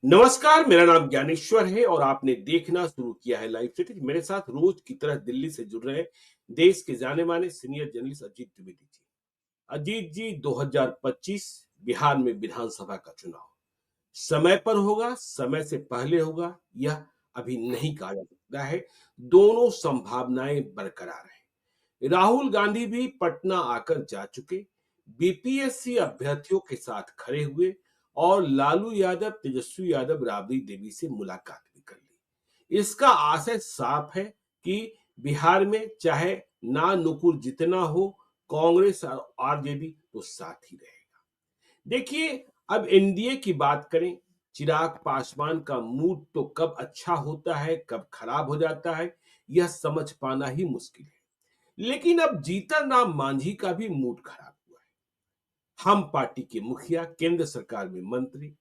नमस्कार, मेरा नाम ज्ञानेश्वर है और आपने देखना शुरू किया है लाइव सिटी। मेरे साथ रोज की तरह दिल्ली से जुड़ रहे हैं देश के जाने माने सीनियर जर्नलिस्ट अजीत द्विवेदी जी। अजीत जी, 2025 बिहार में विधानसभा का चुनाव समय पर होगा, समय से पहले होगा, यह अभी नहीं कहा जा सकता है। दोनों संभावनाएं बरकरार हैं। राहुल गांधी भी पटना आकर जा चुके, बीपीएससी अभ्यर्थियों के साथ खड़े हुए और लालू यादव, तेजस्वी यादव, राबड़ी देवी से मुलाकात भी कर ली। इसका आशय साफ है कि बिहार में चाहे ना नुकुर जितना हो, कांग्रेस और आरजेडी तो साथ ही रहेगा। देखिए, अब एनडीए की बात करें, चिराग पासवान का मूड तो कब अच्छा होता है, कब खराब हो जाता है, यह समझ पाना ही मुश्किल है। लेकिन अब जीतन राम मांझी का भी मूड खराब हुआ है। हम पार्टी के मुखिया, केंद्र सरकार में मंत्री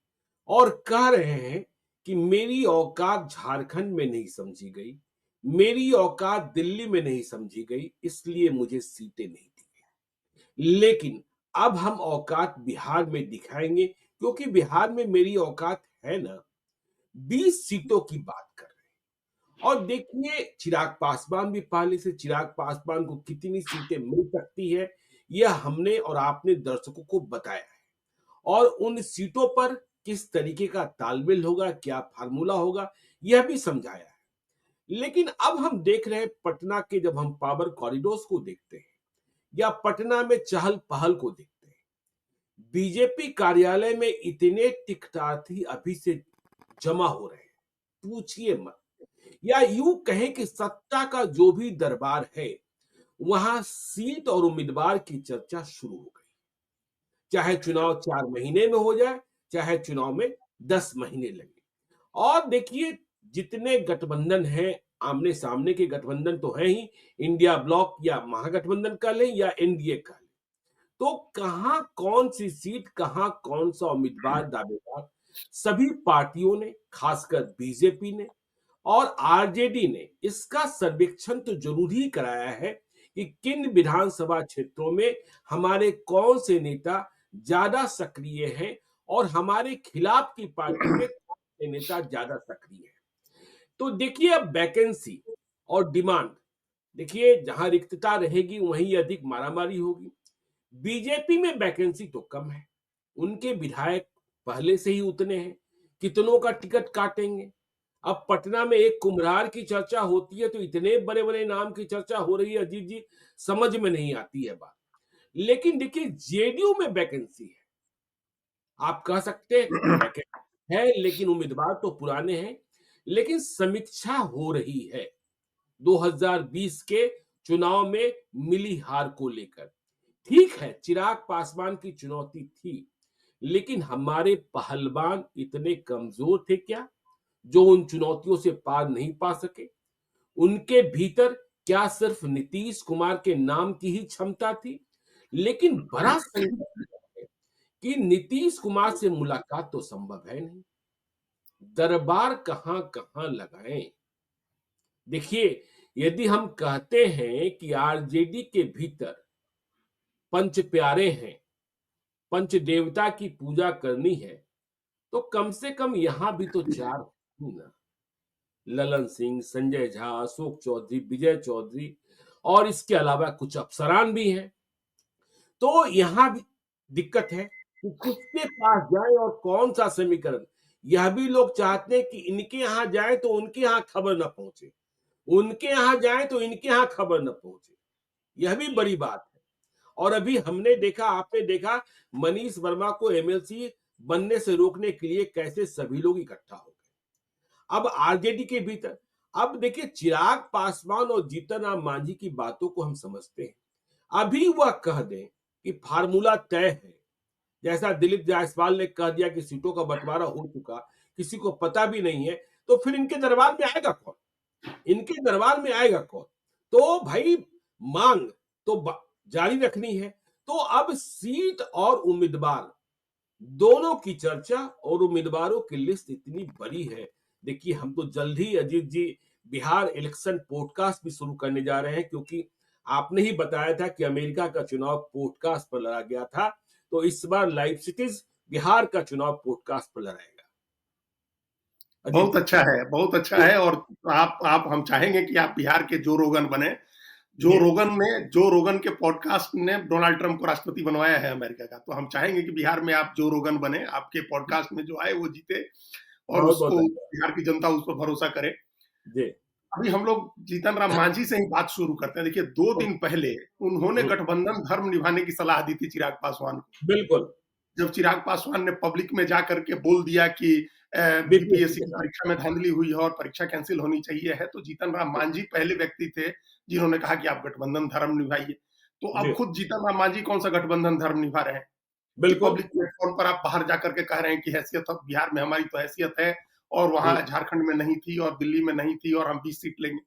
और कह रहे हैं कि मेरी औकात झारखंड में नहीं समझी गई, मेरी औकात दिल्ली में नहीं समझी गई, इसलिए मुझे सीटें नहीं दी गई। लेकिन अब हम औकात बिहार में दिखाएंगे, क्योंकि बिहार में मेरी औकात है ना। 20 सीटों की बात कर रहे हैं और देखिए, चिराग पासवान भी पहले से, चिराग पासवान को कितनी सीटें मिल सकती है यह हमने और आपने दर्शकों को बताया है। और उन सीटों पर किस तरीके का तालमेल होगा, क्या फार्मूला होगा, यह भी समझाया है। लेकिन अब हम देख रहे हैं पटना के, जब हम पावर कॉरिडोर्स को देखते हैं या पटना में चहल पहल को देखते हैं, बीजेपी कार्यालय में इतने टिकटार्थी अभी से जमा हो रहे हैं, पूछिए मत। या यूं कहें कि सत्ता का जो भी दरबार है, वहां सीट और उम्मीदवार की चर्चा शुरू हो गई। चाहे चुनाव 4 महीने में हो जाए, चाहे चुनाव में 10 महीने लगे। और देखिए, जितने गठबंधन हैं, आमने सामने के गठबंधन तो है ही, इंडिया ब्लॉक या महागठबंधन का लें या एनडीए का लें, तो कहां कौन सी सीट, कहां कौन सा उम्मीदवार दावेदार, सभी पार्टियों ने, खासकर बीजेपी ने और आरजेडी ने इसका सर्वेक्षण तो जरूर ही कराया है कि किन विधानसभा क्षेत्रों में हमारे कौन से नेता ज्यादा सक्रिय हैं और हमारे खिलाफ की पार्टी में कौन से नेता ज्यादा सक्रिय हैं। तो देखिए, अब वैकेंसी और डिमांड, देखिए जहां रिक्तता रहेगी वहीं अधिक मारामारी होगी। बीजेपी में वैकेंसी तो कम है, उनके विधायक पहले से ही उतने हैं, कितनों का टिकट काटेंगे। अब पटना में एक कुम्हरार की चर्चा होती है तो इतने बड़े बड़े नाम की चर्चा हो रही है, अजीत जी, समझ में नहीं आती है बात। लेकिन देखिए, जेडीयू में वैकेंसी है, आप कह सकते हैं वैकेंसी है लेकिन उम्मीदवार तो पुराने हैं। लेकिन समीक्षा हो रही है 2020 के चुनाव में मिली हार को लेकर। ठीक है, चिराग पासवान की चुनौती थी, लेकिन हमारे पहलवान इतने कमजोर थे क्या, जो उन चुनौतियों से पार नहीं पा सके? उनके भीतर क्या सिर्फ नीतीश कुमार के नाम की ही क्षमता थी? लेकिन बड़ा संकट है कि नीतीश कुमार से मुलाकात तो संभव है नहीं, दरबार कहां कहां लगाएं। देखिए, यदि हम कहते हैं कि आरजेडी के भीतर पंच प्यारे हैं, पंच देवता की पूजा करनी है, तो कम से कम यहां भी तो चार ही ना। ललन सिंह, संजय झा, अशोक चौधरी, विजय चौधरी और इसके अलावा कुछ अफसरान भी हैं। तो यहां भी दिक्कत है कि किसके पास जाए और कौन सा समीकरण। यह भी लोग चाहते हैं कि इनके यहां जाए तो उनके यहां खबर न पहुंचे, उनके यहां जाए तो इनके यहां खबर न पहुंचे। यह भी बड़ी बात है। और अभी हमने देखा, आपने देखा, मनीष वर्मा को एमएलसी बनने से रोकने के लिए कैसे सभी लोग इकट्ठा हो गए। अब आरजेडी के भीतर, अब देखिए, चिराग पासवान और जीतन राम मांझी की बातों को हम समझते हैं। अभी वह कह दें कि फार्मूला तय है, जैसा दिलीप जायसवाल ने कह दिया कि सीटों का बंटवारा हो चुका, किसी को पता भी नहीं है, तो फिर इनके दरबार में आएगा कौन? इनके दरबार में आएगा कौन? तो भाई, मांग तो जारी रखनी है। तो अब सीट और उम्मीदवार दोनों की चर्चा और उम्मीदवारों की लिस्ट इतनी बड़ी है। देखिए, हम तो जल्द ही अजीत जी बिहार इलेक्शन पॉडकास्ट भी शुरू करने जा रहे हैं, क्योंकि आपने ही बताया था कि अमेरिका का चुनाव पॉडकास्ट पर लड़ा गया था, तो इस बार लाइव सिटीज बिहार का चुनाव पॉडकास्ट पर लड़ाएगा। अजीत बहुत जी। अच्छा है, बहुत अच्छा है। और आप हम चाहेंगे कि आप बिहार के जो रोगन बने। जी। जो रोगन के पॉडकास्ट ने डोनाल्ड ट्रंप को राष्ट्रपति बनवाया है अमेरिका का, तो हम चाहेंगे कि बिहार में आप जो रोगन बने, आपके पॉडकास्ट में जो आए वो जीते, और बहुत बहुत उसको धन्यवाद। बिहार की जनता उस पर भरोसा करे। जी। अभी हम लोग जीतन राम मांझी से ही बात शुरू करते हैं। देखिए, 2 दिन पहले उन्होंने हम्म, गठबंधन धर्म निभाने की सलाह दी थी चिराग पासवान को। बिल्कुल। जब चिराग पासवान ने पब्लिक में जाकर के बोल दिया कि बीपीएससी बीपीएससी के की साथ। परीक्षा में धांधली हुई है और परीक्षा कैंसिल होनी चाहिए है, तो जीतन राम मांझी पहले व्यक्ति थे जिन्होंने कहा कि आप गठबंधन धर्म निभाइए। तो अब जी। खुद जीतन राम मांझी कौन सा गठबंधन धर्म निभा रहे हैं कि बिल्कुल। पब्लिक प्लेटफॉर्म पर आप बाहर जाकर के कह रहे हैं कि हैसियत, अब बिहार में हमारी तो हैसियत है और वहां हम्म। झारखंड में नहीं थी और दिल्ली में नहीं थी और हम 20 सीट लेंगे।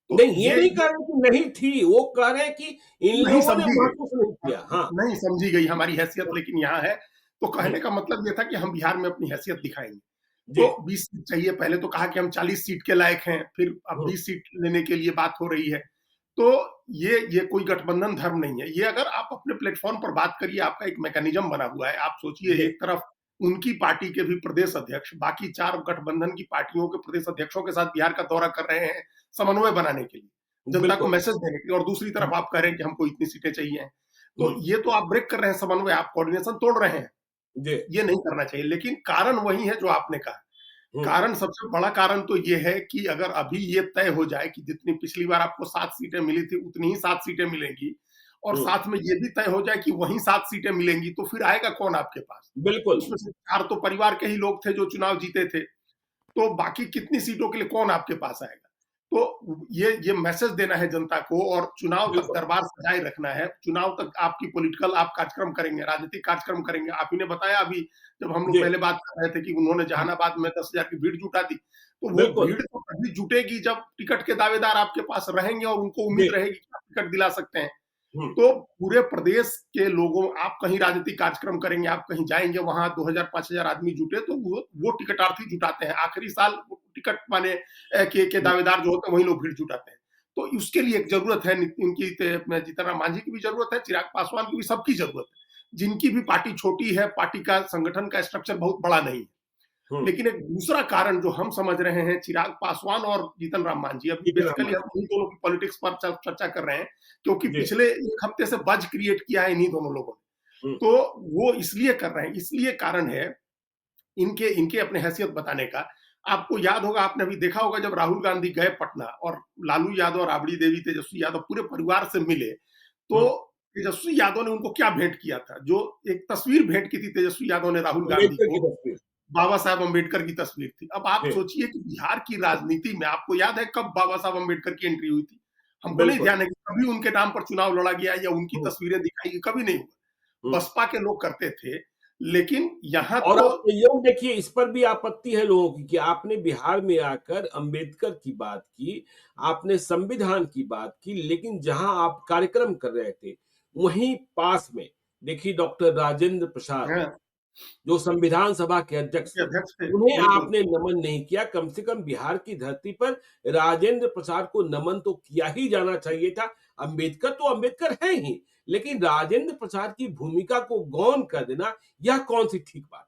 तो नहीं, ये नहीं कह रहे कि नहीं थी, वो कह रहे हैं कि इन नहीं लोगों ने समझी महसूस नहीं गई, किया। हाँ। नहीं समझी गई हमारी हैसियत, लेकिन यहाँ है। तो हम्म, कहने का मतलब ये था कि हम बिहार में अपनी हैसियत दिखाएंगे। जी। तो 20 सीट चाहिए, पहले तो कहा कि हम 40 सीट के लायक हैं, फिर अब हम्म, 20 सीट लेने के लिए बात हो रही है। तो ये कोई गठबंधन धर्म नहीं है। ये अगर आप अपने प्लेटफॉर्म पर बात करिए, आपका एक मैकेनिज्म बना हुआ है। आप सोचिए, जी। एक तरफ उनकी पार्टी के भी प्रदेश अध्यक्ष बाकी 4 गठबंधन की पार्टियों के प्रदेश अध्यक्षों के साथ बिहार का दौरा कर रहे हैं समन्वय बनाने के लिए, जनता को बिल्कुल। मैसेज देने के लिए, और दूसरी तरफ आप कह रहे हैं कि हमको इतनी सीटें चाहिए। तो हम्म, ये तो आप ब्रेक कर रहे हैं समन्वय, आप कोऑर्डिनेशन तोड़ रहे हैं। जी। ये नहीं करना चाहिए, लेकिन कारण वही है जो आपने कहा। हम्म, कारण, सबसे बड़ा कारण तो ये है कि अगर अभी ये तय हो जाए कि जितनी पिछली बार आपको 7 सीटें मिली थी, उतनी ही 7 सीटें मिलेंगी, और हम्म, साथ में ये भी तय हो जाए कि वही 7 सीटें मिलेंगी, तो फिर आएगा कौन आपके पास? बिल्कुल। उसमें से 4 तो परिवार के ही लोग थे जो चुनाव जीते थे। तो बाकी कितनी सीटों के लिए कौन आपके पास आएगा? तो ये मैसेज देना है जनता को, और चुनाव तक बिल्कुल। दरबार सजाए रखना है। चुनाव तक आपकी पॉलिटिकल आप कार्यक्रम करेंगे, राजनीतिक कार्यक्रम करेंगे। आप ही ने बताया अभी, जब हम लोग जी। पहले बात कर रहे थे कि उन्होंने जहानाबाद में 10,000 की भीड़ जुटा दी। तो वो बिल्कुल। भीड़ तो तभी जुटेगी जब टिकट के दावेदार आपके पास रहेंगे और उनको जी। उम्मीद रहेगी कि आप टिकट दिला सकते हैं। हम्म, तो पूरे प्रदेश के लोगों, आप कहीं राजनीतिक कार्यक्रम करेंगे, आप कहीं जाएंगे, वहां 2,000 5,000 आदमी जुटे, तो वो टिकटार्थी जुटाते हैं आखिरी साल। टिकट माने के दावेदार जो होते हैं, वही लोग भीड़ जुटाते हैं। तो उसके लिए एक जरूरत है, इनकी जीतन राम मांझी की भी जरूरत है, चिराग पासवान की भी, सबकी जरूरत है। जिनकी भी पार्टी छोटी है, पार्टी का संगठन का स्ट्रक्चर बहुत बड़ा नहीं है। हम्म। लेकिन एक दूसरा कारण जो हम समझ रहे हैं, चिराग पासवान और जीतन राम मांझी, अभी जीतन राम बेसिकली हम मांझी। इन दोनों की पॉलिटिक्स पर चर्चा कर रहे हैं, क्योंकि जी। पिछले एक हफ्ते से बज क्रिएट किया है इन्हीं दोनों लोगों ने। हम्म, तो वो इसलिए कर रहे हैं, इसलिए कारण है इनके इनके अपने हैसियत बताने का। आपको याद होगा, आपने अभी देखा होगा, जब राहुल गांधी गए पटना और लालू यादव, राबड़ी देवी, तेजस्वी यादव पूरे परिवार से मिले, तो हम्म। तेजस्वी यादव ने उनको क्या भेंट किया था? जो एक तस्वीर भेंट की थी तेजस्वी यादव ने राहुल गांधी अम्बेडकर को, की तस्वीर। बाबा साहब अम्बेडकर की तस्वीर थी। अब आप जी। सोचिए कि बिहार की राजनीति में आपको याद है कब बाबा साहब अम्बेडकर की एंट्री हुई थी? हमको नहीं बिल्कुल। ध्यान है कि कभी उनके नाम पर चुनाव लड़ा गया या उनकी हम्म, तस्वीरें दिखाई गई, कभी नहीं हुआ। हम्म। बसपा के लोग करते थे, लेकिन यहाँ और तो आप योग देखिए, इस पर भी आपत्ति है लोगों की कि आपने बिहार में आकर अंबेडकर की बात की, आपने संविधान की बात की, लेकिन जहां आप कार्यक्रम कर रहे थे, वहीं पास में देखिए डॉक्टर राजेंद्र प्रसाद, हाँ, जो संविधान सभा के अध्यक्ष के थे, अध्यक्ष थे, उन्हें बिल्कुल। आपने नमन नहीं किया। कम से कम बिहार की धरती पर राजेंद्र प्रसाद को नमन तो किया ही जाना चाहिए था। अंबेडकर तो अंबेडकर है ही, लेकिन राजेंद्र प्रसाद की भूमिका को गौण कर देना, यह कौन सी ठीक बात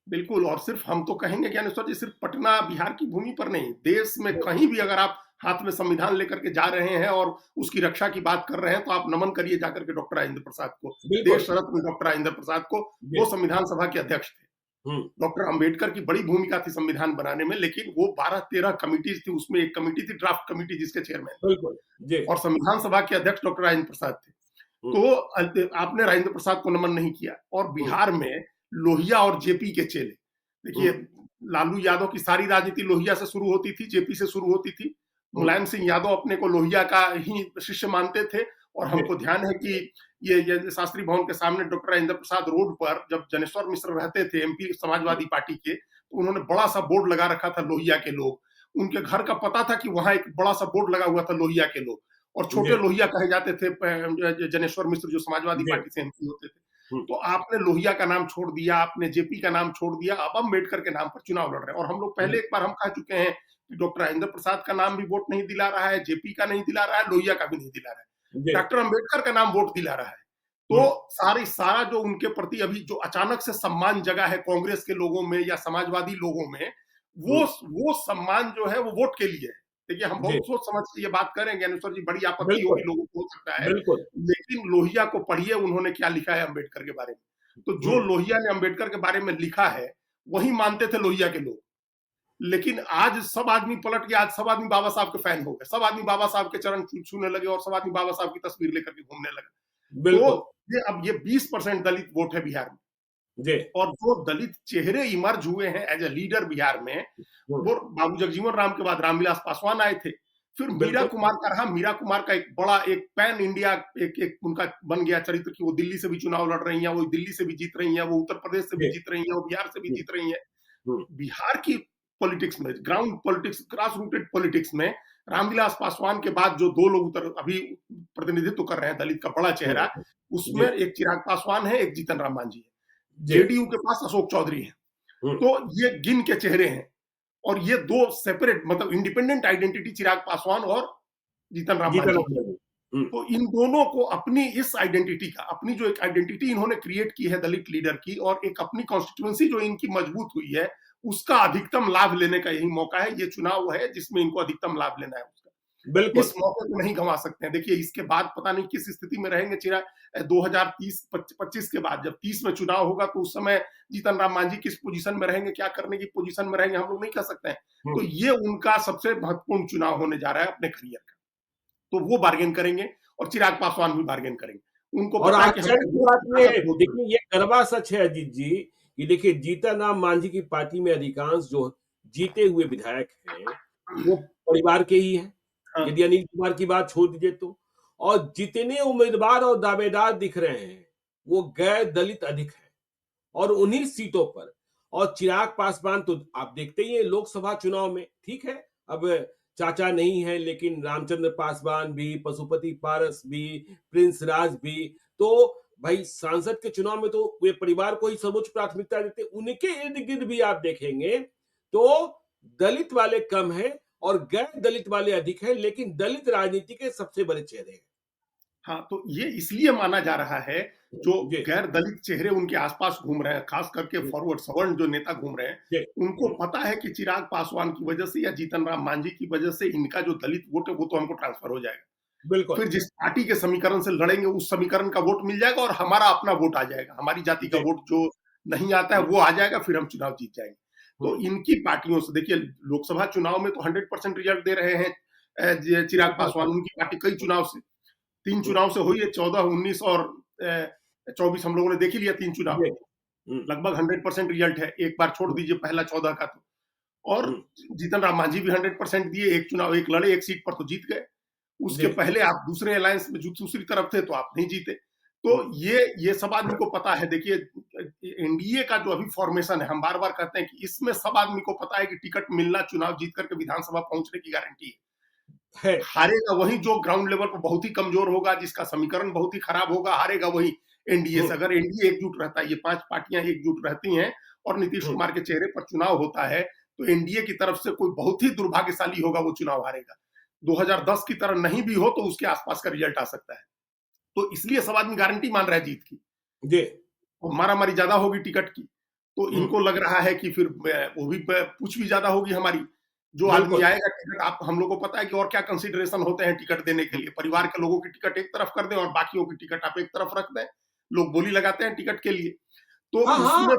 बिल्कुल, और सिर्फ हम तो कहेंगे ज्ञानेश्वर जी, सिर्फ पटना बिहार की भूमि पर नहीं, देश में है? कहीं भी अगर आप हाथ में संविधान लेकर के जा रहे हैं और उसकी रक्षा की बात कर रहे हैं, तो आप नमन करिए जाकर के डॉक्टर राजेंद्र प्रसाद को, बिल्कुल। देश रत्न डॉक्टर राजेंद्र प्रसाद को। वो जी। संविधान सभा के अध्यक्ष थे। हुँ, डॉक्टर अंबेडकर की बड़ी भूमिका थी संविधान बनाने में, लेकिन वो 12-13 कमिटीज थी, उसमें एक कमिटी थी ड्राफ्ट कमिटी, जिसके चेयरमैन थे, बिल्कुल। जी। और संविधान सभा के अध्यक्ष डॉक्टर राजेंद्र प्रसाद थे। हुँ, तो आपने राजेंद्र प्रसाद को नमन नहीं किया। और हुँ, बिहार में लोहिया और जेपी के चेले, हुँ, देखिए, लालू यादव की सारी राजनीति लोहिया से शुरू होती थी, जेपी से शुरू होती थी। हुँ। मुलायम सिंह यादव अपने को लोहिया का ही शिष्य मानते थे। और जी। हमको ध्यान है कि ये शास्त्री भवन के सामने डॉक्टर राजेंद्र प्रसाद रोड पर जब जनेश्वर मिश्र रहते थे, एमपी हुँ, समाजवादी पार्टी के, तो उन्होंने बड़ा सा बोर्ड लगा रखा था लोहिया के लोग। उनके घर का पता था कि वहां एक बड़ा सा बोर्ड लगा हुआ था लोहिया के लोग, और छोटे जी, लोहिया कहे जाते थे जनेश्वर मिश्र, जो समाजवादी जी। पार्टी से एमपी होते थे। हुँ, तो आपने लोहिया का नाम छोड़ दिया, आपने जेपी का नाम छोड़ दिया, अब अम्बेडकर के नाम पर चुनाव लड़ रहे हैं। और हम लोग हुँ, पहले एक बार हम कह चुके हैं कि डॉक्टर राजेंद्र प्रसाद का नाम भी वोट नहीं दिला रहा है, जेपी का नहीं दिला रहा है, लोहिया का भी नहीं दिला रहा है, जी। डॉक्टर अम्बेडकर का नाम वोट दिला रहा है। हुँ, तो सारा जो उनके प्रति अभी जो अचानक से सम्मान जगा है कांग्रेस के लोगों में या समाजवादी लोगों में, वो सम्मान जो है वो वोट के लिए है। देखिए हम जी, बहुत सोच समझ के ये बात करेंगे ज्ञानेश्वर जी, बड़ी आपत्ति होगी बिल्कुल, लोगों को हो सकता है, बिल्कुल। लेकिन लोहिया को पढ़िए उन्होंने क्या लिखा है अम्बेडकर के बारे में। तो जो हुँ, लोहिया ने अम्बेडकर के बारे में लिखा है, वही मानते थे लोहिया के लोग। लेकिन आज सब आदमी पलट गया, आज सब आदमी बाबा साहब के फैन हो गए, सब आदमी बाबा साहब के चरण छूने लगे और सब आदमी बाबा साहब की तस्वीर लेकर के घूमने लगे। बिल्कुल। तो ये अब ये 20% दलित वोट है बिहार में, जी। और जो दलित चेहरे इमर्ज हुए हैं एज ए लीडर बिहार में, हुँ, वो बाबू जगजीवन राम के बाद रामविलास पासवान आए थे। फिर मीरा बिल्कुल। कुमार का रहा, मीरा कुमार का एक बड़ा एक पैन इंडिया एक उनका बन गया चरित्र कि वो दिल्ली से भी चुनाव लड़ रही हैं, वो दिल्ली से भी जीत रही हैं, वो उत्तर प्रदेश से भी जी, जीत रही हैं, वो बिहार से भी हुँ, जीत रही हैं। हुँ, बिहार की पॉलिटिक्स में, ground politics, grass rooted politics में रामविलास पासवान के बाद जो 2 लोग उतर अभी प्रतिनिधित्व कर रहे हैं दलित का बड़ा चेहरा, हुँ, उसमें जी, एक चिराग पासवान है, एक जीतन राम मांझी है। जी, जेडीयू के पास अशोक चौधरी है। हुँ, तो ये गिन के चेहरे हैं, और ये 2 सेपरेट मतलब इंडिपेंडेंट आइडेंटिटी चिराग पासवान और जीतन राम जीतन मांझी राम की। मांझी। हुँ, तो इन दोनों को अपनी इस आइडेंटिटी का, अपनी जो एक आइडेंटिटी इन्होंने क्रिएट की है दलित लीडर की, और एक अपनी कॉन्स्टिट्यूएंसी जो इनकी मजबूत हुई है, उसका अधिकतम लाभ लेने का यही मौका है। ये चुनाव है जिसमें इनको अधिकतम लाभ लेना है उसका। इस बिल्कुल। मौके को नहीं गंवा सकते हैं। देखिए इसके बाद पता नहीं किस स्थिति में रहेंगे चिराग, 2030-25 के बाद जब 30 में चुनाव होगा तो उस समय जीतन राम मांझी किस पोजीशन में रहेंगे, क्या करने की पोजीशन में रहेंगे, हम लोग नहीं कह सकते हैं। हुँ, तो ये उनका सबसे महत्वपूर्ण चुनाव होने जा रहा है अपने करियर का। तो वो बार्गेन करेंगे और चिराग पासवान भी बार्गेन करेंगे। उनको और पता है कि आश्चर्य हमारी की बात ये ताकत है, बहुत बड़ी देखिए ये कड़वा सच है अजीत जी, कि देखिए जीतन राम मांझी की पार्टी में अधिकांश जो जीते हुए विधायक हैं, है। वो परिवार के ही हैं। हाँ, यदि अनिल कुमार की बात छोड़ दीजिए तो। और जितने उम्मीदवार और दावेदार दिख रहे हैं, वो गैर दलित अधिक हैं। और उन्हीं सीटों पर, और चिराग पासवान तो आप देखते ही हैं लोकसभा चुनाव में, ठीक है, अब चाचा नहीं है लेकिन रामचंद्र पासवान भी, पशुपति पारस भी, प्रिंस राज भी, तो भाई सांसद के चुनाव में तो वे परिवार को ही सर्वोच्च प्राथमिकता देते। उनके इर्द गिर्द भी आप देखेंगे तो दलित वाले कम हैं और गैर दलित वाले अधिक हैं, लेकिन दलित राजनीति के सबसे बड़े चेहरे हैं। हाँ, तो ये इसलिए माना जा रहा है, जो जी, गैर दलित चेहरे उनके आस-पास घूम रहे हैं, खास करके जी, फॉरवर्ड सवर्ण जो नेता घूम रहे हैं, जी, उनको पता है कि चिराग पासवान की वजह से या जीतन राम मांझी की वजह से इनका जो दलित वोट है, वो तो हमको ट्रांसफर हो जाएगा। बिल्कुल। फिर जिस पार्टी के समीकरण से लड़ेंगे, उस समीकरण का वोट मिल जाएगा और हमारा अपना वोट आ जाएगा। हमारी जाति का जी, वोट जो नहीं आता है, हुँ, वो आ जाएगा, फिर हम चुनाव जीत जाएँगे। तो हुँ, इनकी पार्टियों से देखिए लोकसभा चुनाव में तो 100% रिजल्ट दे रहे हैं चिराग हाँ, हाँ, पासवान, हाँ, उनकी पार्टी कई चुनाव से 3 हुँ, चुनाव से हुई है, 14, 19 और 24 हम लोगों ने देख ही लिया 3 चुनाव। जी, हुँ, लगभग 100% रिजल्ट है, एक बार छोड़ हुँ, दीजिए पहला 14 का तो। और हुँ, जीतन राम मांझी भी 100% दिए, एक चुनाव एक लड़े, एक सीट पर तो जीत गए। उसके जी, पहले आप दूसरे अलायंस में जो दूसरी तरफ थे तो आप नहीं जीते। तो हुँ, ये सब आदमी को पता है। देखिए एनडीए का जो अभी फॉर्मेशन है, हम बार-बार कहते हैं कि इसमें सब आदमी को पता है कि टिकट मिलना चुनाव जीत करके विधानसभा पहुँचने की गारंटी है। है, हारेगा वही जो ग्राउंड लेवल पर बहुत ही कमजोर होगा, जिसका समीकरण बहुत ही खराब होगा, हारेगा वही एनडीए हुँ, से। अगर एनडीए एकजुट रहता है, ये 5 पार्टियां एकजुट रहती हैं और नीतीश हुँ, कुमार के चेहरे पर चुनाव होता है, तो एनडीए की तरफ से कोई बहुत ही दुर्भाग्यशाली होगा, वो चुनाव हारेगा। 2010 की तरह नहीं भी हो तो उसके आसपास का रिजल्ट आ सकता है। तो इसलिए सब आदमी गारंटी मान रहा है जीत की। जी, तो मारा-मारी ज़्यादा होगी टिकट की। तो हुँ, इनको लग रहा है कि फिर वो भी पूछ भी ज़्यादा होगी हमारी। जो आदमी बिल्कुल। आएगा टिकट, आप हम लोग को पता है कि और क्या कंसिडरेशन होते हैं टिकट देने के हुँ, लिए। परिवार के लोगों की टिकट एक तरफ कर दें और बाकियों की टिकट आप एक तरफ रख दें। लोग बोली लगाते हैं टिकट के लिए। तो हाँ, हाँ, उसमें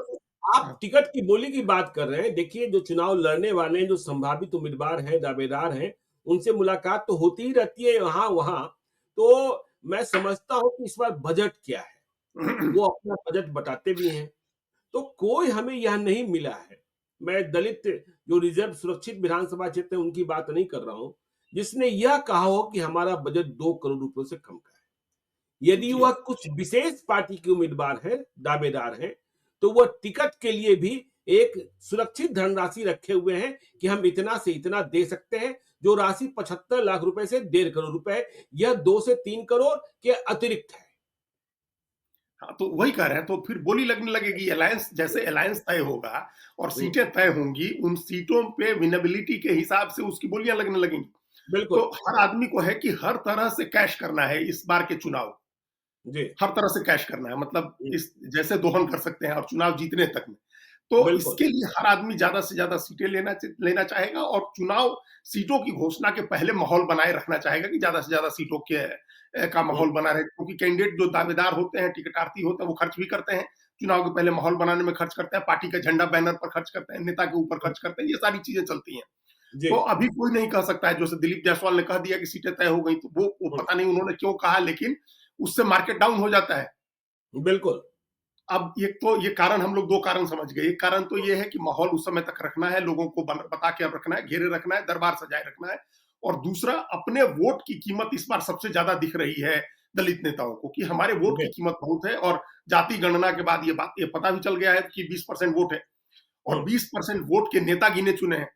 आप हाँ, टिकट की बोली की बात कर रहे हैं। देखिए, जो चुनाव लड़ने वाले हैं, जो संभावित उम्मीदवार हैं, दावेदार हैं, उनसे मुलाकात तो होती ही रहती है यहाँ-वहाँ। तो मैं समझता हूँ कि इस बार बजट क्या है, वो अपना बजट बताते भी हैं। तो कोई हमें यह नहीं मिला है। मैं दलित जो रिज़र्व सुरक्षित विधानसभा क्षेत्र है, उनकी बात नहीं कर रहा हूँ, जिसने यह कहा हो कि हमारा बजट 2 करोड़ रुपयों से कम का है। यदि जी। वह कुछ विशेष पार्टी के उम्मीदवार हैं, दावेदार हैं, तो वह टिकट के लिए भी एक सुरक्षित धनराशि रखे हुए हैं कि हम इतना से इतना दे सकते हैं, जो राशि 75 लाख रुपए से 1.5 करोड़ रुपए है। यह 2 से 3 करोड़ के अतिरिक्त है। हाँ, तो वही कह रहे हैं, तो फिर बोली लगने लगेगी। अलायंस जैसे अलायंस तय होगा और हुँ, सीटें तय होंगी, उन सीटों पे विनेबिलिटी के हिसाब से उसकी बोलियाँ लगने लगेंगी। बिल्कुल। तो हर आदमी को है कि हर तरह से कैश करना है इस बार के चुनाव। जी। हर तरह से कैश करना है, मतलब हुँ, इस जैसे दोहन कर सकते हैं और चुनाव जीतने तक में। तो बिल्कुल। इसके लिए हर आदमी ज़्यादा से ज़्यादा सीटें लेना चाहेगा और चुनाव सीटों की घोषणा के पहले माहौल बनाए रखना चाहेगा कि ज़्यादा से ज़्यादा सीटों के का हुँ, माहौल बना रहे। क्योंकि कैंडिडेट जो दावेदार होते हैं, टिकटार्थी होते हैं, वो खर्च भी करते हैं। चुनाव के पहले माहौल बनाने में खर्च करते हैं, पार्टी का झंडा बैनर पर खर्च करते हैं, नेता के ऊपर हुँ, खर्च करते हैं, ये सारी चीज़ें चलती हैं। जी। तो अभी कोई नहीं कह सकता है, जैसे दिलीप जायसवाल ने कह दिया कि सीटें तय हो गई, तो वो हुँ, पता नहीं उन्होंने क्यों कहा, लेकिन उससे मार्केट डाउन हो जाता है। बिल्कुल। अब एक तो ये कारण हम लोग 2 कारण समझ गए। एक कारण तो ये है कि माहौल उस समय तक रखना है, लोगों को बता के रखना है, घेरे रखना है, दरबार सजाए रखना है। और दूसरा, अपने वोट की कीमत इस बार सबसे ज़्यादा दिख रही है दलित नेताओं को कि हमारे वोट की जी। कीमत बहुत है। और जाति गणना के बाद ये पता भी चल गया है कि 20% वोट है और हुँ, 20% वोट के नेता गिने-चुने हैं।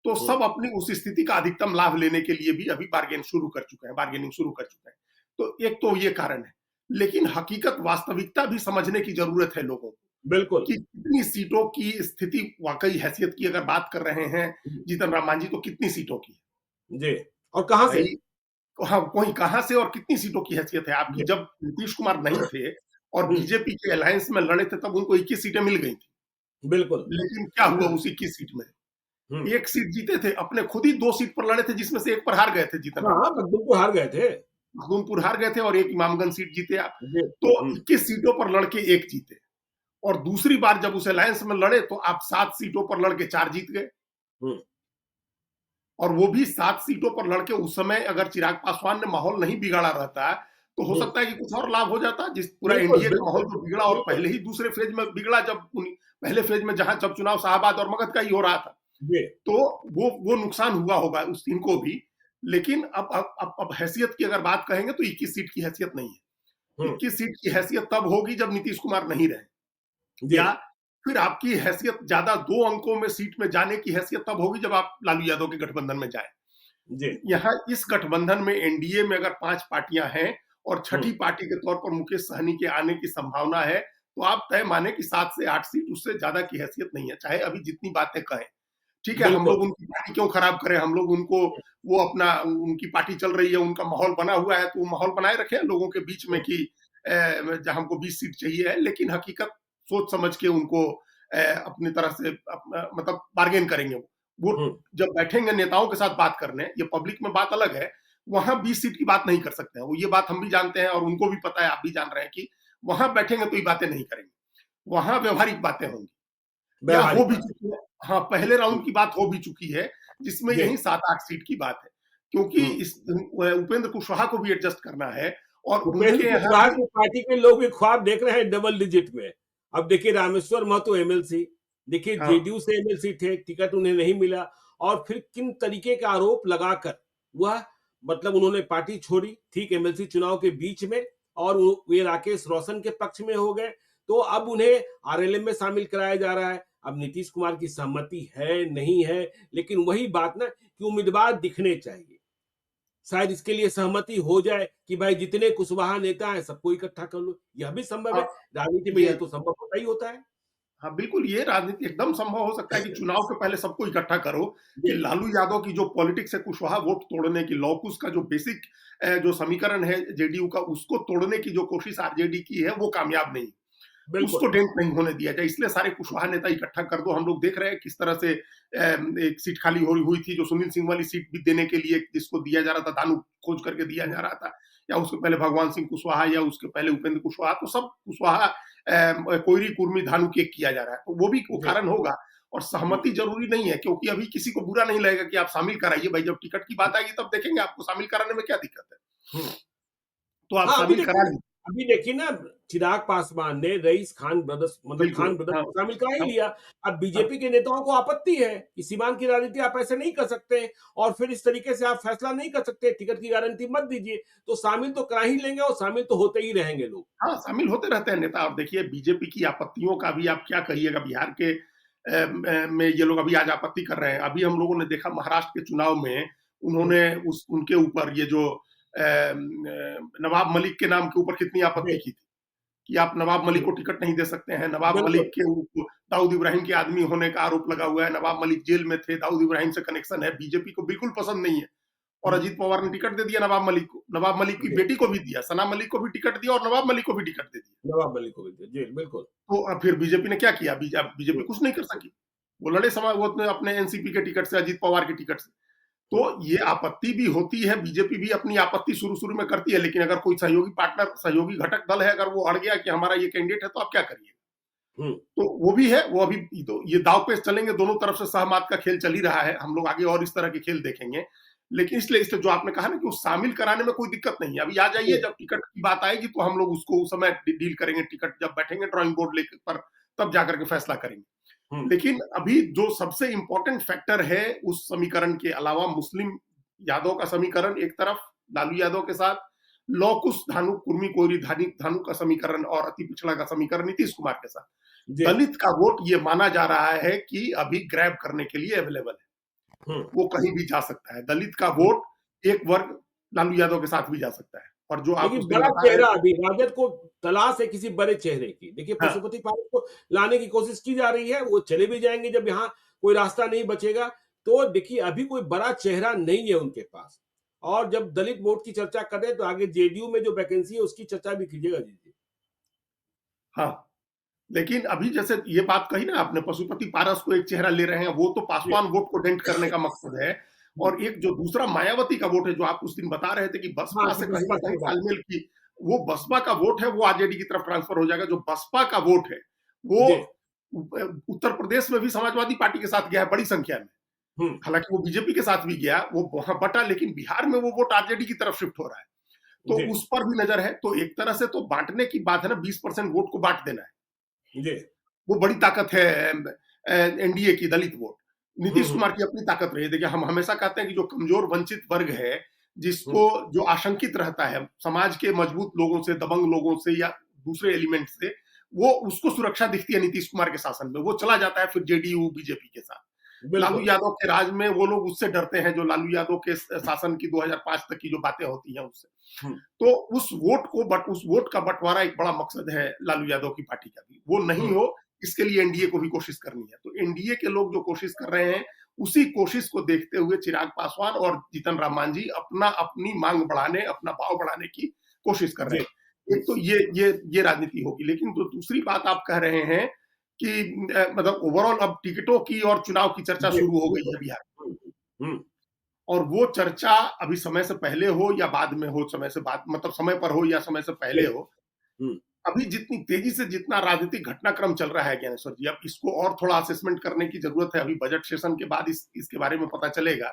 तो हुँ, सब अपनी उस स्थिति का अधिकतम लाभ लेने के लिए भी अभी बार्गेनिंग शुरू कर चुके हैं। तो एक तो ये कारण है। लेकिन हकीकत, वास्तविकता भी समझने की ज़रूरत है लोगों को। बिल्कुल। कि कितनी सीटों की स्थिति, वाकई हैसियत की अगर बात कर रहे हैं हुँ, जीतन राम मांझी, तो कितनी सीटों की है? जी। और कहाँ से? भाई, हाँ, वही कहाँ से और कितनी सीटों की हैसियत है आपकी? जी। जब नीतीश कुमार नहीं थे और हुँ, बीजेपी के अलायंस में लड़े थे, तब उनको 21 सीटें मिल गई थी। बिल्कुल। लेकिन क्या हुआ उस 21 सीट में? हुँ, 1 सीट जीते थे, अपने खुद ही 2 सीट पर लड़े थे, जिसमें से 1 पर हार गए थे जीतन राम हाँ, मांझी। मखदूमपुर हार गए थे। मखदूमपुर हार गए थे और 1 इमामगंज सीट जीते आप। जी। तो हुँ, 21 सीटों पर लड़के 1 जीते। और दूसरी बार जब उस अलायंस में लड़े, तो आप 7 सीटों पर लड़के 4 जीत गए। हुँ, और वो भी 7 सीटों पर लड़के, उस समय अगर चिराग पासवान ने माहौल नहीं बिगाड़ा रहता, तो हो हुँ, सकता है कि कुछ और लाभ हो जाता। जिस पूरा बिल्कुल, एनडीए का माहौल बिल्कुल, जो बिगड़ा, और बिल्कुल। पहले ही दूसरे फेज में बिगड़ा, पहले फेज में जहां जब चुनाव शाहाबाद और मगध का ही हो रहा था, जी। तो वो नुकसान हुआ होगा उस इनको भी। लेकिन अब हैसियत की अगर बात कहेंगे, तो 21 सीट की हैसियत नहीं है। हुँ, 21 सीट की हैसियत तब होगी जब नीतीश कुमार नहीं रहे, जी, या फिर आपकी हैसियत ज्यादा 2 अंकों में सीट में जाने की हैसियत तब होगी जब आप लालू यादव के गठबंधन में जाए। जी। यहाँ इस गठबंधन में, एनडीए में अगर 5 पार्टियां हैं और हुँ, छठी पार्टी के तौर पर मुकेश सहनी के आने की संभावना है, तो आप तय माने कि 7 से 8 सीट, उससे ज्यादा की हैसियत नहीं है, चाहे अभी जितनी बातें कहें। ठीक है, हम बिल्कुल। लोग उनकी पार्टी क्यों खराब करें? हम लोग उनको, वो अपना, उनकी पार्टी चल रही है, उनका माहौल बना हुआ है, तो वो माहौल बनाए रखें लोगों के बीच में हुँ, कि जहाँ हमको 20 सीट चाहिए है, लेकिन हकीकत सोच समझ के उनको अपनी तरह से मतलब बार्गेन करेंगे वो। हुँ, जब बैठेंगे नेताओं के साथ बात करने, ये पब्लिक में बात अलग है, वहाँ 20 सीट की बात नहीं कर सकते हैं। वो ये बात हम भी जानते हैं और उनको भी पता है, आप भी जान रहे हैं कि वहाँ बैठेंगे तो ये बातें नहीं करेंगे। वहाँ व्यावहारिक बातें होंगी। या हो व्यावहारिक भी बात। चुकी है। हाँ, पहले हुँ, राउंड की बात हो भी चुकी है, जिसमें जी। यही 7-8 सीट की बात है। क्योंकि हुँ। इस उपेंद्र कुशवाहा को भी एडजस्ट करना है और उपेंद्र उनके यहाँ कुशवाहा भी। की पार्टी के लोग भी ख्वाब देख रहे हैं डबल डिजिट में। अब देखिए रामेश्वर महतो एमएलसी, देखिए हाँ, जेडीयू से एमएलसी थे, टिकट उन्हें नहीं मिला और फिर किन तरीके का आरोप लगाकर वह मतलब उन्होंने पार्टी छोड़ी, ठीक एमएलसी चुनाव के बीच में और वे राकेश रोशन के पक्ष में हो गए। तो अब उन्हें आरएलएम में शामिल कराया जा रहा है। अब नीतीश कुमार की सहमति है, नहीं है, लेकिन वही बात ना कि उम्मीदवार दिखने चाहिए। शायद इसके लिए सहमति हो जाए कि भाई जितने कुशवाहा नेता हैं सबको इकट्ठा कर लो। यह भी संभव है। हाँ, राजनीति में ये यह तो संभव होता ही होता है। हाँ, बिल्कुल, ये राजनीति एकदम संभव हो सकता है कि चुनाव के पहले सबको इकट्ठा करो, कि जी, लालू यादव की जो पॉलिटिक्स है, कुशवाहा वोट तोड़ने की, लॉकूस का जो बेसिक जो समीकरण है जेडीयू का, उसको तोड़ने की जो कोशिश आरजेडी की है, वो कामयाब नहीं। उसको बिल्कुल। डेंट नहीं होने दिया जाए, इसलिए सारे कुशवाहा नेता इकट्ठा कर दो। हम लोग देख रहे हैं किस तरह से एक सीट खाली हो हुई थी, जो सुनील सिंह वाली सीट भी देने के लिए जिसको दिया जा रहा था, दानू खोज करके दिया जा रहा था, या उसके पहले भगवान सिंह कुशवाहा, या उसके पहले उपेंद्र कुशवाहा, तो सब कुशवाहा कोयरी कुर्मी धानु के किया जा रहा है, तो वो भी वो जी। कारण होगा। और हुँ। सहमति जरूरी नहीं है, क्योंकि अभी किसी को बुरा नहीं लगेगा कि आप शामिल कराइए भाई, जब टिकट की बात आएगी तब देखेंगे आपको शामिल कराने में क्या दिक्कत है। हुँ। तो आप हाँ, शामिल करा लीजिए। अभी देखिए ना चिराग पासवान ने रईस खान ब्रदर्स मतलब बिल्कुल, खान ब्रदर्स हाँ, को शामिल करा ही हाँ, लिया। अब हाँ, बीजेपी के नेताओं को आपत्ति है कि सीमांत की राजनीति आप ऐसे नहीं कर सकते और फिर इस तरीके से आप फैसला नहीं कर सकते, टिकट की गारंटी मत दीजिए। तो शामिल तो करा ही लेंगे और शामिल तो होते ही रहेंगे लोग। हाँ, शामिल होते रहते हैं नेता। और देखिए, बीजेपी की आपत्तियों का भी आप क्या कहिएगा, बिहार के में ये लोग अभी आज आपत्ति कर रहे हैं। अभी हम लोगों ने देखा महाराष्ट्र के चुनाव में, हुँ, उन्होंने उस उनके ऊपर ये जो नवाब मलिक के नाम के ऊपर कितनी आपत्ति जी, की थी, कि आप नवाब मलिक हुँ, को टिकट नहीं दे सकते हैं। नवाब बिल्कुल। मलिक के ऊपर दाऊद इब्राहिम के आदमी होने का आरोप लगा हुआ है। नवाब मलिक जेल में थे, दाऊद इब्राहिम से कनेक्शन है, बीजेपी को बिल्कुल पसंद नहीं है। और अजीत पवार ने टिकट दे दिया नवाब मलिक को, नवाब मलिक की जी, बेटी को भी दिया, सना मलिक को भी टिकट दिया और नवाब मलिक को भी टिकट दे दिया। नवाब मलिक को भी दिया। जी, बिल्कुल। तो फिर बीजेपी ने क्या किया? बीजेपी हुँ, कुछ नहीं कर सकी। वो लड़े समा वो अपने एनसीपी के टिकट से, अजीत पवार के टिकट से। तो हुँ, ये आपत्ति भी होती है, बीजेपी भी अपनी आपत्ति शुरू-शुरू में करती है, लेकिन अगर कोई सहयोगी पार्टनर, सहयोगी घटक दल है, अगर वो अड़ गया कि हमारा ये कैंडिडेट है, तो आप क्या करिए? हुँ, तो वो भी है, वो अभी तो ये दांव पेच चलेंगे, दोनों तरफ से सहमत का खेल चल ही रहा है। हम लोग आगे और इस तरह के खेल देखेंगे। लेकिन इसलिए जो आपने कहा ना कि वो शामिल कराने में कोई दिक्कत नहीं है। अभी आ जाइए, जी, जब टिकट की बात आएगी तो हम लोग उसको उस समय डील करेंगे, टिकट जब बैठेंगे ड्राइंग बोर्ड लेकर पर, तब जाकर के फैसला करेंगे। हुँ, लेकिन अभी जो सबसे इंपॉर्टेंट फैक्टर है उस समीकरण के अलावा, मुस्लिम यादव का समीकरण एक तरफ लालू यादव के साथ, लौकुश धानु कुर्मी कोरी धानु का समीकरण और अति पिछड़ा का समीकरण नीतीश कुमार के साथ, जी, दलित का वोट ये माना जा रहा है कि अभी ग्रैब करने के लिए अवेलेबल है, हुँ, वो कहीं भी जा सकता है। दलित का हुँ। वोट एक वर्ग लालू यादव के साथ भी जा सकता है। और जो आप देखिए, उस दिन बड़ा बता रहे चेहरा थे, अभी राजद को तलाश है किसी बड़े चेहरे की। देखिए, हाँ, पशुपति पारस को लाने की कोशिश की जा रही है, वो चले भी जाएँगे जब यहाँ कोई रास्ता नहीं बचेगा। तो देखिए, अभी कोई बड़ा चेहरा नहीं है उनके पास। और जब दलित वोट की चर्चा कर रहे हैं, तो आगे जेडीयू में जो वैकेंसी है, उसकी चर्चा भी कीजिएगा। जी, जी। हाँ। लेकिन अभी जैसे ये बात कही ना आपने, पशुपति पारस को एक चेहरा ले रहे हैं, वो तो जी। पासवान वोट को डेंट करने का मकसद है। हुँ। और एक जो दूसरा मायावती का वोट है, जो आप उस दिन बता रहे थे कि हाँ, बसपा कि से कहीं बसपा न कहीं समाज। तालमेल की, वो बसपा का वोट है, वो आरजेडी की तरफ ट्रांसफर हो जाएगा। जो बसपा का वोट है, वो जी। उत्तर प्रदेश में भी समाजवादी पार्टी के साथ गया है बड़ी संख्या में। हुँ, हालाँकि वो बीजेपी के साथ भी गया, वो वहाँ बटा, लेकिन बिहार में वो वोट आरजेडी की तरफ शिफ्ट हो रहा है। तो जी, उस पर भी नज़र है। तो एक तरह से तो बाँटने की बात है ना, 20% वोट को बाँट देना है। जी। वो बड़ी ताकत है एनडीए की, दलित वोट। हुँ, नीतीश हुँ, कुमार की अपनी ताकत रही है। देखिए, हम हमेशा कहते हैं कि जो कमजोर वंचित वर्ग है, हुँ। जिसको जो आशंकित रहता है समाज के मजबूत लोगों से, दबंग लोगों से या दूसरे एलिमेंट से, वो उसको सुरक्षा दिखती है नीतीश कुमार के शासन में। वो चला जाता है फिर जेडीयू, बीजेपी के साथ। लालू बिल्कुल। यादव के राज में वो लोग उससे डरते हैं, जो लालू यादव के शासन की 2005 तक की जो बातें होती हैं उससे। हुँ, तो उस वोट का बंटवारा एक बड़ा मकसद है लालू यादव की पार्टी का भी। वो नहीं हुँ। हो, इसके लिए एनडीए को भी कोशिश करनी है। तो एनडीए के लोग जो कोशिश कर रहे हैं, उसी कोशिश को देखते हुए चिराग पासवान और जीतन राम मांझी अपनी मांग बढ़ाने, अपना भाव बढ़ाने की कोशिश कर रहे जी। हैं। एक तो ये राजनीति होगी। लेकिन जो दूसरी बात आप कह रहे हैं कि मतलब ओवरऑल अब टिकटों की और चुनाव की चर्चा जी, शुरू हो गई बिल्कुल। है बिहार में। हुँ, हुँ, और वो चर्चा अभी समय से पहले हो या बाद में हो, समय से बाद मतलब समय पर हो या समय से जी। पहले हो, हुँ, अभी जितनी तेजी से जितना राजनीतिक घटनाक्रम चल रहा है ज्ञानेश्वर जी, अब इसको और थोड़ा असेसमेंट करने की जरूरत है। अभी बजट सेशन के बाद इसके बारे में पता चलेगा।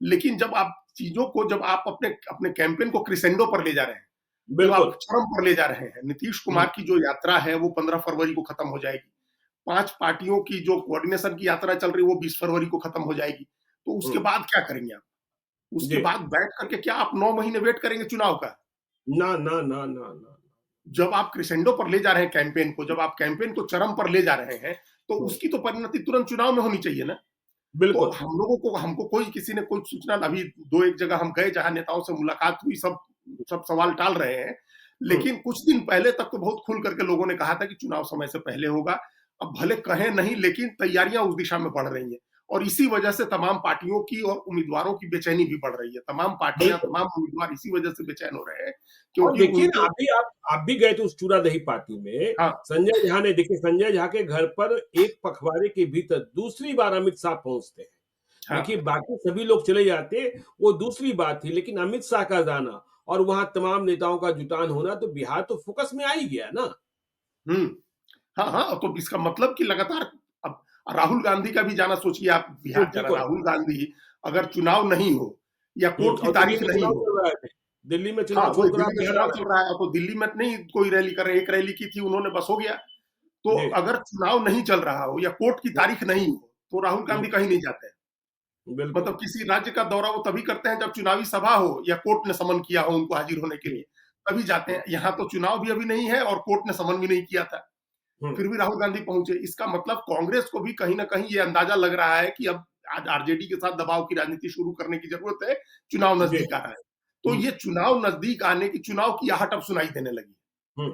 लेकिन जब आप अपने अपने कैंपेन को क्रिसेंडो पर ले जा रहे हैं, जब आप बिल्कुल। चरम पर ले जा रहे हैं, नीतीश हुँ, कुमार की जो यात्रा है वो 15 फरवरी को खत्म हो जाएगी। 5 पार्टियों की जो कोऑर्डिनेशन की यात्रा चल रही है वो 20 फरवरी को खत्म हो जाएगी। तो उसके हुँ, बाद क्या करेंगे आप? उसके जी। बाद बैठ करके क्या आप 9 महीने वेट करेंगे चुनाव का? ना, ना, ना, ना, ना। जब आप क्रेसेंडो पर ले जा रहे हैं कैंपेन को, जब आप कैंपेन को चरम पर ले जा रहे हैं, तो हुँ, उसकी तो परिणति तुरंत चुनाव में होनी चाहिए ना। तो बिल्कुल। हमको कोई किसी ने कोई सूचना, अभी 2-1 जगह हम गए जहाँ नेताओं से मुलाकात हुई, सब सब सवाल टाल रहे हैं। हुँ, लेकिन कुछ दिन पहले तक तो बहुत खुल करके लोगों ने कहा था कि चुनाव समय से पहले होगा। अब भले कहें नहीं, लेकिन तैयारियां उस दिशा में बढ़ रही हैं। और इसी वजह से तमाम पार्टियों की और उम्मीदवारों की बेचैनी भी बढ़ रही है। तमाम पार्टियां, बिल्कुल। तमाम उम्मीदवार इसी वजह से बेचैन हो रहे हैं, और क्योंकि देखिए ना, उनको अभी आप भी गए थे उस चूड़ा-दही पार्टी में। हाँ, संजय झा ने देखिए संजय झा के घर पर एक पखवाड़े के भीतर दूसरी बार अमित शाह पहुँचते हैं। हाँ। देखिए, बाकी सभी लोग चले जाते, वो दूसरी बात थी, लेकिन अमित शाह का जाना और वहाँ तमाम नेताओं का जुटान होना, तो बिहार तो फ़ोकस में आ ही गया ना। हुँ। हाँ, हाँ, तो इसका मतलब कि लगातार अब राहुल गांधी का भी जाना सोचिए आप, जी, बिहार जाना। बिल्कुल। राहुल गांधी अगर चुनाव नहीं हो या कोर्ट की और दिल्ली तारीख में नहीं चुनाव हो, चल रहा है। दिल्ली में हाँ, चुनाव वही छोड़कर आप दिल्ली में बिहार आ चुनाव रहे चल हैं। रहा है, तो दिल्ली में नहीं कोई रैली कर रहे हैं, एक रैली की थी उन्होंने, बस हो गया। तो जी। अगर चुनाव नहीं चल रहा हो या कोर्ट की हुँ, तारीख नहीं हो, तो राहुल हुँ, गांधी कहीं नहीं जाते हैं। बिल्कुल। मतलब किसी राज्य का दौरा वो तभी करते हैं जब चुनावी सभा हो या कोर्ट ने समन किया हो उनको हाजिर होने के हुँ, लिए, तभी जाते हुँ, हैं। यहाँ तो चुनाव भी अभी नहीं है और कोर्ट ने समन भी नहीं किया था। हुँ, फिर भी राहुल गांधी पहुंचे। इसका मतलब कांग्रेस को भी कहीं ना कहीं ये अंदाजा लग रहा है कि अब आज आरजेडी के साथ दबाव की राजनीति शुरू करने की जरूरत है। चुनाव जी। नजदीक आ रहा है, तो हुँ, ये चुनाव नजदीक आने की, चुनाव की आहट अब सुनाई देने लगी। हुँ,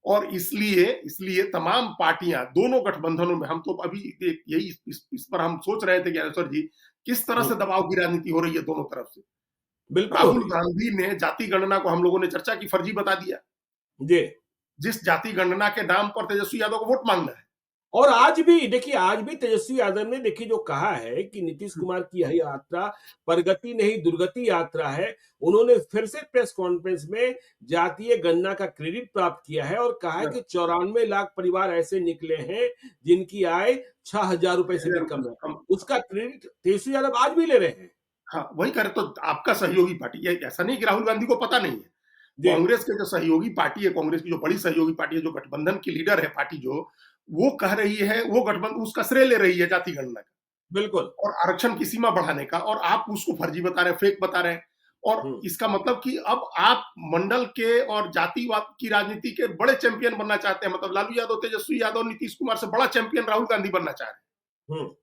और इसलिए इसलिए तमाम पार्टियां दोनों गठबंधनों में, हम तो अभी यही इस पर हम सोच रहे थे ज्ञानेश्वर जी, किस तरह हुँ। से दबाव की राजनीति हो रही है दोनों तरफ से। बिल्कुल हो राहुल रही है। गांधी ने जाति गणना को हम लोगों ने चर्चा की फर्जी बता दिया। जी। जिस जाति गणना के नाम पर तेजस्वी यादव को वोट मांगना है। और आज भी देखिए, आज भी तेजस्वी यादव ने देखिए जो कहा है कि नीतीश कुमार की यह यात्रा प्रगति नहीं दुर्गति यात्रा है। उन्होंने फिर से प्रेस कॉन्फ्रेंस में जातीय गणना का क्रेडिट प्राप्त किया है और कहा है कि 94 लाख परिवार ऐसे निकले हैं जिनकी आय 6,000 रुपए से भी कम है। उसका क्रेडिट तेजस्वी यादव आज भी ले रहे हैं। हाँ, वही करे तो आपका सहयोगी पार्टी, ये ऐसा नहीं कि राहुल गांधी को पता नहीं है। जी, कांग्रेस के जो सहयोगी पार्टी है, कांग्रेस की जो बड़ी सहयोगी पार्टी है, जो गठबंधन की लीडर है पार्टी जो, वो कह रही है, वो गठबंधन उसका श्रेय ले रही है जाति गणना का बिल्कुल। और आरक्षण की सीमा बढ़ाने का, और आप उसको फर्जी बता रहे हैं, फेक बता रहे हैं। और हुँ, इसका मतलब कि अब आप मंडल के और जातिवाद की राजनीति के बड़े चैंपियन बनना चाहते हैं। मतलब लालू यादव, तेजस्वी यादव, नीतीश कुमार से बड़ा चैंपियन राहुल गांधी बनना चाह रहे हैं। हुँ,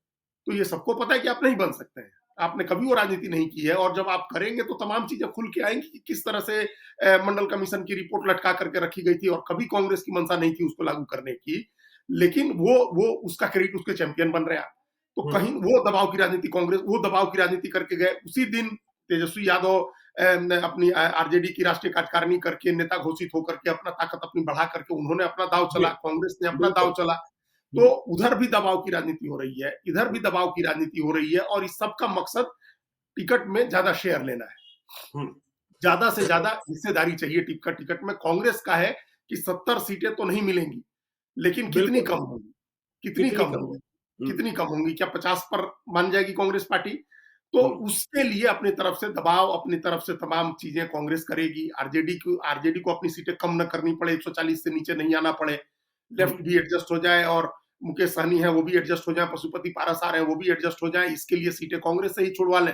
तो ये सबको पता है कि आप नहीं बन सकते हैं। आपने कभी वो राजनीति नहीं की है, और जब आप करेंगे तो तमाम चीजें खुल के आएंगी कि किस तरह से मंडल कमीशन की रिपोर्ट लटका करके रखी गई थी, और कभी कांग्रेस की मंशा नहीं थी उसको लागू करने की। लेकिन वो उसका क्रेडिट उसके चैंपियन बन रहे हैं। तो हुँ, कहीं वो दबाव की राजनीति, कांग्रेस वो दबाव की राजनीति करके गए। उसी दिन तेजस्वी यादव ने अपनी आरजेडी की राष्ट्रीय कार्यकारिणी करके नेता घोषित होकर के अपना ताकत अपनी बढ़ा करके उन्होंने अपना दाव जी, चला, कांग्रेस ने अपना बिल्कुल। दाव चला। तो हुँ, उधर भी दबाव की राजनीति हो रही है, इधर भी दबाव की राजनीति हो रही है, और इस सब का मकसद टिकट में ज्यादा शेयर लेना है। हुँ, ज्यादा से ज्यादा हिस्सेदारी चाहिए टिकट में। कांग्रेस का है कि 70 सीटें तो नहीं मिलेंगी, लेकिन कितनी बिल्कुल, कम होंगी, कितनी कितनी कम कम होंगी, हो? हुँ, कितनी कम होंगी, क्या 50 पर मान जाएगी कांग्रेस पार्टी? तो हुँ, उसके लिए अपनी तरफ से दबाव, अपनी तरफ से तमाम चीजें कांग्रेस करेगी। आरजेडी को अपनी सीटें कम न करनी पड़े, 140 से नीचे नहीं आना पड़े, हुँ, लेफ्ट भी एडजस्ट हो जाए, और मुकेश सहनी है वो भी एडजस्ट हो जाए, पशुपति पारासार है वो भी एडजस्ट हो जाए, इसके लिए सीटें कांग्रेस से ही छुड़वा लें।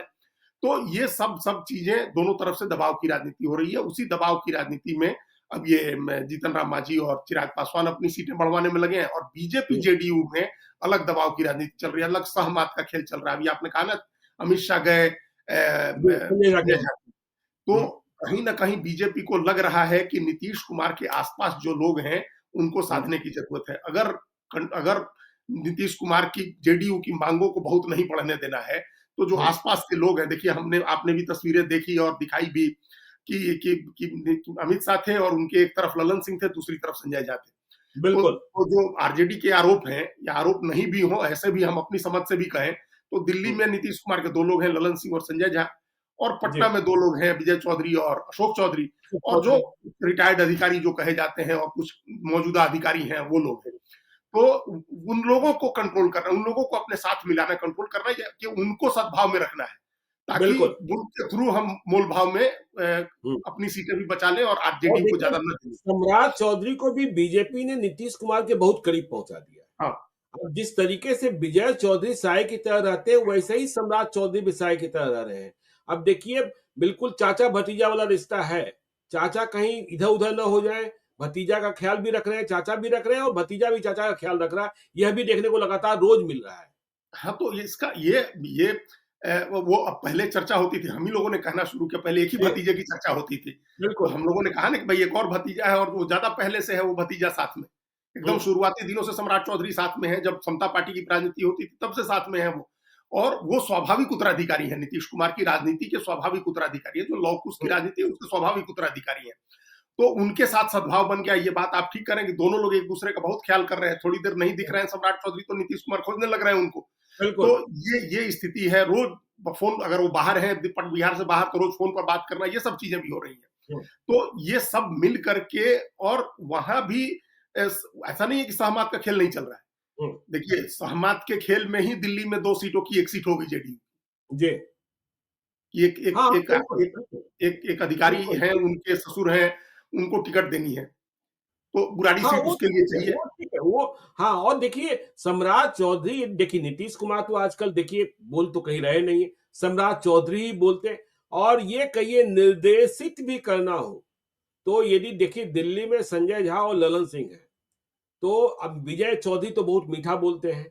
तो ये सब सब चीजें दोनों तरफ से दबाव की राजनीति हो रही है। उसी दबाव की राजनीति में अब ये जीतन राम मांझी और चिराग पासवान अपनी सीटें बढ़वाने में लगे हैं, और बीजेपी हुँ, जेडीयू में अलग दबाव की राजनीति चल रही है, अलग सहमत का खेल चल रहा है। अभी आपने कहा ना, अमित शाह गए जी, सुनेगा संजय क्या? झा, तो हुँ, कहीं ना कहीं बीजेपी को लग रहा है कि नीतीश कुमार के आसपास जो लोग हैं उनको हुँ, साधने की जरूरत है। अगर अगर नीतीश कुमार की जेडीयू की मांगों को बहुत नहीं बढ़ने देना है, तो जो हुँ, आसपास के लोग हैं, देखिए हमने आपने भी तस्वीरें देखी और दिखाई भी कि अमित शाह थे और उनके एक तरफ ललन सिंह थे, दूसरी तरफ संजय झा थे। बिल्कुल। तो जो आरजेडी के आरोप हैं, या आरोप नहीं भी हो, ऐसे भी हम अपनी समझ से भी कहें, तो दिल्ली हुँ, में नीतीश कुमार के 2 लोग हैं, ललन सिंह और संजय झा, और जी, पटना में 2 लोग हैं, विजय चौधरी और अशोक चौधरी, अशोक और जो चौधरी। रिटायर्ड अधिकारी जो कहे जाते हैं और कुछ मौजूदा अधिकारी हैं, वो लोग हैं। तो उन लोगों को कंट्रोल करना, उन लोगों को अपने साथ मिलाना, कंट्रोल करना, या कि उनको सद्भाव में रखना है, ताकि बिल्कुल। उनके थ्रू हम मोल भाव में हुँ, अपनी सीटें भी बचा लें और और आरजेडी को देखिए ज्यादा न दें। सम्राट चौधरी को भी बीजेपी ने नीतीश कुमार के बहुत करीब पहुँचा दिया है। हाँ, अब जिस तरीके से विजय चौधरी साय की तरह रहते हैं, वैसे ही सम्राट चौधरी भी साय की तरह रह रहे हैं। अब देखिए बिल्कुल चाचा-भतीजा वाला रिश्ता है। चाचा कहीं इधर-उधर ना हो जाए, भतीजा का ख़्याल भी रख रहे हैं, चाचा भी रख रहे हैं और भतीजा भी चाचा का ख़्याल रख रहा है। यह भी देखने को लगातार रोज़ मिल रहा है। हाँ, तो इसका ये वो अब पहले चर्चा होती थी, हम ही लोगों ने कहना शुरू किया, पहले एक ही जी, भतीजे की चर्चा होती थी। तो बिल्कुल। हम लोगों ने कहा ना कि भाई एक और भतीजा है, और वो ज़्यादा पहले से है वो भतीजा साथ में। हुँ, एकदम शुरुआती दिनों से सम्राट चौधरी साथ में है, जब समता पार्टी की राजनीति होती थी तब से साथ में है वो। और वो स्वाभाविक उत्तराधिकारी है, नीतीश कुमार की राजनीति के स्वाभाविक उत्तराधिकारी है, जो लौह कुश की हुँ, राजनीति है उसके स्वाभाविक उत्तराधिकारी है। तो उनके साथ सद्भाव बन गया, ये बात आप ठीक करें कि दोनों लोग एक-दूसरे का बहुत ख्याल कर रहे हैं। थोड़ी देर नहीं दिख हुँ, रहे हैं सम्राट चौधरी तो नीतीश कुमार खोजने लग रहे हैं उनको। तो बिल्कुल। ये स्थिति है। रोज फ़ोन, अगर वो बाहर है बिहार से बाहर, तो रोज फ़ोन पर बात करना, ये सब चीज़ें भी हो रही हैं। हुँ, तो ये सब मिल करके, और वहाँ भी ऐसा नहीं है कि सहमत का खेल नहीं चल रहा है। हुँ, देखिए सहमत के खेल में ही दिल्ली में 2 सीटों की 1 सीट हो गई जेडीयू जी। की। एक एक हाँ, एक बिल्कुल, एक बिल्कुल, एक एक अधिकारी बिल्कुल। हैं, उनके ससुर हैं, उनको टिकट देनी है। तो बुराड़ी हाँ, सीट वो उसके तो लिए ठीक है, चाहिए। वो ठीक है, वो हाँ, और देखिए सम्राट चौधरी देखिए नीतीश कुमार तो आजकल देखिए बोल तो कहीं रहे नहीं है, सम्राट चौधरी ही बोलते हैं और ये कहिए निर्देशित भी करना हो, तो यदि देखिए दिल्ली में संजय झा और ललन सिंह हैं, तो अब विजय चौधरी तो बहुत मीठा बोलते हैं।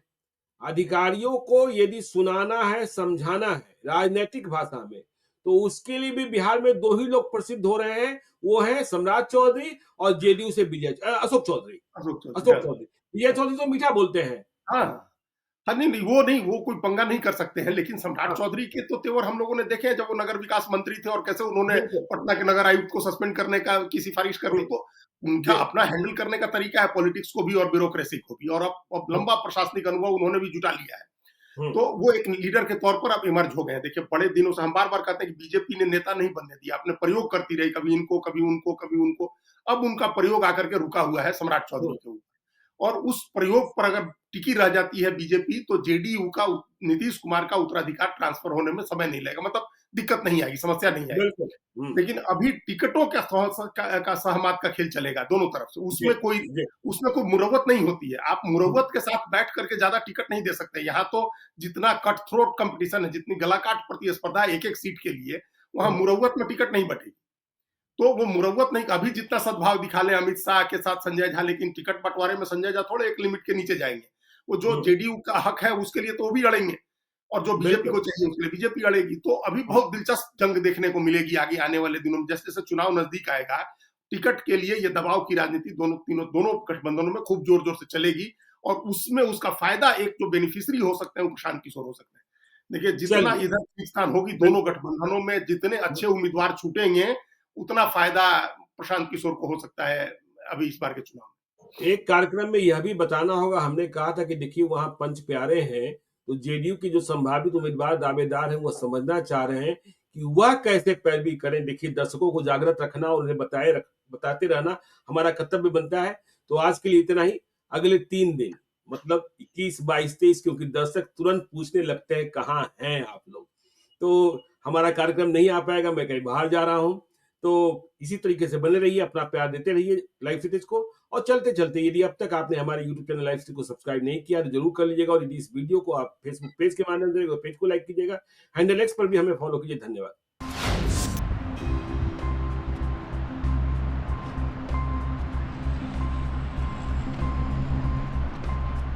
अधिकारियों को यदि सुनाना है, समझाना है राजनैतिक भाषा में, तो उसके लिए भी बिहार में 2 ही लोग प्रसिद्ध हो रहे हैं, वो हैं सम्राट चौधरी और जेडीयू से अशोक चौधरी। अशोक चौधरी, अशोक हाँ। चौधरी। विजय चौधरी तो मीठा बोलते हैं। हाँ। हाँ, नहीं, वो कोई पंगा नहीं कर सकते हैं, लेकिन सम्राट हाँ, चौधरी के तो तेवर हम लोगों ने देखे हैं जब वो नगर विकास मंत्री थे और कैसे उन्होंने बिल्कुल, पटना के नगर आयुक्त को सस्पेंड करने का की सिफारिश कर दी। हुँ, तो उनका जी, अपना हैंडल करने का तरीका है पॉलिटिक्स को भी और ब्यूरोक्रेसी को भी, और अब हुँ, लंबा प्रशासनिक अनुभव उन्होंने भी जुटा लिया है। हुँ, तो वो एक लीडर के तौर पर अब इमर्ज हो गए हैं। देखिए, बड़े दिनों से हम बार-बार कहते हैं कि बीजेपी ने नेता नहीं बनने दिया, अपने प्रयोग करती रही, कभी इनको, कभी उनको, कभी उनको। अब उनका प्रयोग आकर के रुका हुआ है सम्राट चौधरी हुँ, के ऊपर। और उस प्रयोग पर अगर टिकी रह जाती है बीजेपी, तो जेडीयू का नीतीश कुमार का उत्तराधिकार ट्रांसफर होने में समय नहीं लगेगा, मतलब दिक्कत नहीं आएगी, समस्या नहीं आएगी। बिल्कुल, हुँ, लेकिन अभी टिकटों का सहमत का खेल चलेगा दोनों तरफ से। जी, जी, उसमें कोई मुरव्वत नहीं होती है। आप हुँ, मुरव्वत के साथ बैठ करके ज्यादा टिकट नहीं दे सकते। यहाँ तो जितना कट थ्रोट कंपटीशन है, जितनी गलाकाट प्रतिस्पर्धा है एक-एक सीट के लिए, वहाँ हुँ, मुरव्वत में टिकट नहीं बटेगी। तो वो मुरव्वत नहीं, अभी जितना सद्भाव दिखा ले अमित शाह के साथ संजय झा, लेकिन टिकट बंटवारे में संजय झा थोड़े एक लिमिट के नीचे जाएंगे। वो जो हुँ, जेडीयू का हक है उसके लिए तो वो भी लड़ेंगे, और जो बीजेपी बिल्कुल, को चाहिए उसके लिए बीजेपी लड़ेगी। तो अभी हुँ, बहुत दिलचस्प जंग देखने को मिलेगी आगे आने वाले दिनों में। जैसे जैसे चुनाव नजदीक आएगा, टिकट के लिए ये दबाव की राजनीति दोनों गठबंधनों में खूब जोर जोर से चलेगी। और उसमें उसका फायदा एक जो बेनिफिशियरी हो सकते हैं वो प्रशांत किशोर हो सकते हैं। देखिए, जितना चलिए, इधर खींचतान होगी दोनों बिल्कुल, गठबंधनों में, जितने हुँ, अच्छे उम्मीदवार छूटेंगे, उतना फायदा प्रशांत किशोर को हो सकता है अभी इस बार के चुनाव एक कार्यक्रम में यह भी बताना होगा, हमने कहा था कि देखिए वहाँ पंच प्यारे हैं, तो जेडीयू के जो संभावित उम्मीदवार दावेदार हैं, वो समझना चाह रहे हैं कि वह कैसे पैरवी करें। देखिए दर्शकों को जागृत रखना और उन्हें बताते रहना हमारा कर्तव्य बनता है। तो आज के लिए इतना ही, अगले 3 दिन मतलब 21, 22, 23 क्योंकि दर्शक तुरंत पूछने लगते हैं कहाँ हैं आप लोग? तो हमारा कार्यक्रम नहीं आ पाएगा, मैं कहीं बाहर जा रहा हूँ। तो इसी तरीके से बने रहिए, अपना प्यार देते रहिए लाइव सिटीज़ को। और चलते-चलते यदि अब तक आपने हमारे यूट्यूब चैनल लाइव स्ट्रीम को सब्सक्राइब नहीं किया तो ज़रूर कर लीजिएगा और यदि इस वीडियो को आप फेसबुक पेज के माध्यम से पेज को लाइक कीजिएगा। हैंडल एक्स पर भी हमें फॉलो कीजिए। धन्यवाद।